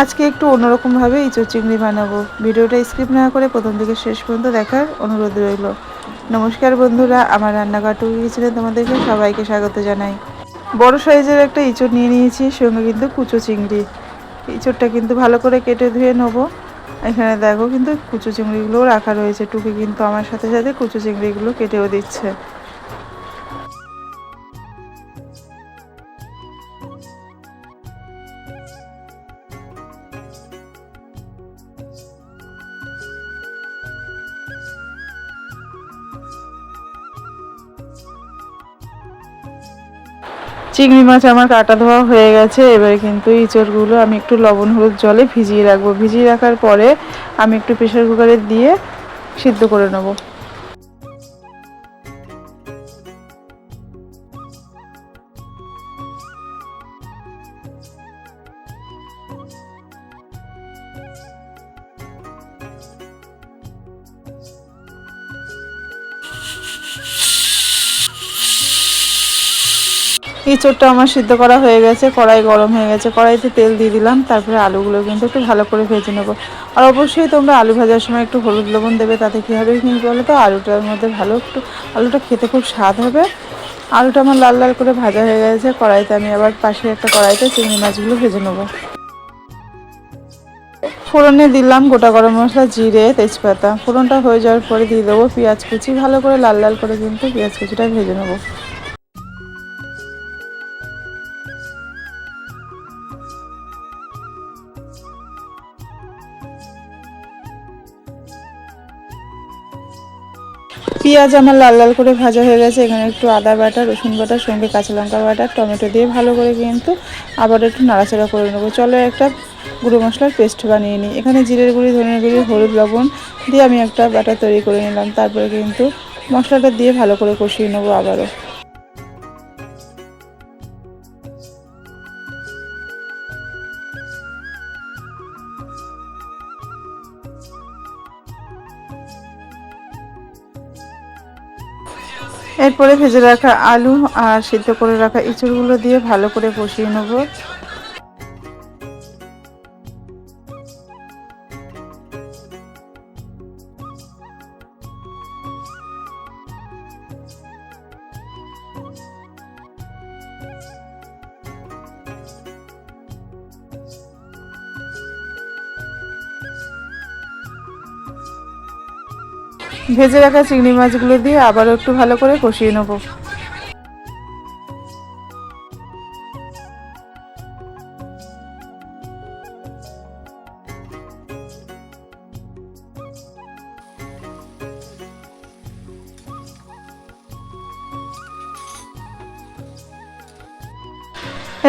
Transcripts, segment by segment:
আজকে একটু অন্যরকমভাবে ইঁচড় চিংড়ি বানাবো। ভিডিওটা স্কিপ না করে প্রথম থেকে শেষ পর্যন্ত দেখার অনুরোধ রইল। নমস্কার বন্ধুরা, আমার রান্নাঘর টুকি কিচেনে তোমাদেরকে সবাইকে স্বাগত জানাই। বড় সাইজের একটা ইঁচড় নিয়ে নিয়েছি, সঙ্গে কিন্তু কুচো চিংড়ি। ইঁচড়টা কিন্তু ভালো করে কেটে ধুয়ে নেবো। এখানে দেখো কিন্তু কুচো চিংড়িগুলোও রাখা রয়েছে। টুকি কিন্তু আমার সাথে সাথে কুচো চিংড়িগুলো কেটেও দিচ্ছে। চিংড়ি মাছ আমার কাটা ধোয়া হয়ে গেছে। এবারে কিন্তু ইঁচড়গুলো আমি একটু লবণ হলুদ জলে ভিজিয়ে রাখবো। ভিজিয়ে রাখার পরে আমি একটু প্রেসার কুকারে দিয়ে সিদ্ধ করে নেবো। ইঁচড়টা আমার সিদ্ধ করা হয়ে গেছে। কড়াই গরম হয়ে গেছে, কড়াইতে তেল দিয়ে দিলাম। তারপরে আলুগুলো কিন্তু একটু ভালো করে ভেজে নেবো। আর অবশ্যই তোমরা আলু ভাজার সময় একটু হলুদ লবণ দেবে, তাতে কী হবে কিন্তু বলো তো, আলুটার মধ্যে ভালো একটু, আলুটা খেতে খুব স্বাদ হবে। আলুটা আমার লাল লাল করে ভাজা হয়ে গেছে। কড়াইতে আমি আবার পাশে একটা কড়াইতে চিংড়ি মাছগুলো ভেজে নেবো। ফোড়নে দিলাম গোটা গরম মশলা, জিরে, তেজপাতা। ফোড়নটা হয়ে যাওয়ার পরে দিয়ে দেবো পেঁয়াজ কুচি। ভালো করে লাল লাল করে কিন্তু পেঁয়াজ কুচিটা ভেজে নেবো। পেঁয়াজ আমার লাল লাল করে ভাজা হয়ে গেছে। এখানে একটু আদা বাটা, রসুন বাটার সঙ্গে কাঁচা লঙ্কা বাটা, টমেটো দিয়ে ভালো করে কিন্তু আবার একটু নাড়াচাড়া করে নেবো। চলো একটা গুঁড়ো মশলার পেস্ট বানিয়ে নিই। এখানে জিরের গুঁড়ি, ধনের গুঁড়ি, হলুদ, লবণ দিয়ে আমি একটা বাটা তৈরি করে নিলাম। তারপরে কিন্তু মশলাটা দিয়ে ভালো করে কষিয়ে নেবো আবারও। এরপরে ভেজে রাখা আলু আর সিদ্ধ করে রাখা ইঁচড়গুলো দিয়ে ভালো করে কষিয়ে নেবো। ভেজে রাখা চিংড়ি মাছগুলো দিয়ে আবারও একটু ভালো করে কষিয়ে নেব।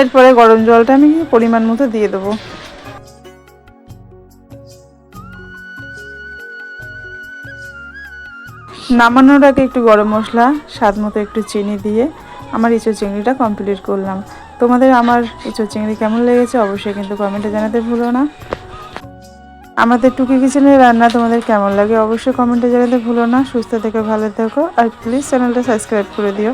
এরপরে গরম জলটা আমি পরিমাণ মতো দিয়ে দেবো। নামানোর আগে একটু গরম মশলা, স্বাদ মতো একটু চিনি দিয়ে আমার ইঁচড় চিংড়িটা কমপ্লিট করলাম। তোমাদের আমার ইঁচড় চিংড়ি কেমন লেগেছে অবশ্যই কিন্তু কমেন্টে জানাতে ভুলো না। আমাদের টুকি কিচেনের রান্না তোমাদের কেমন লাগে অবশ্যই কমেন্টে জানাতে ভুলো না। সুস্থ থেকো, ভালো থেকো, আর প্লিজ চ্যানেলটা সাবস্ক্রাইব করে দিও।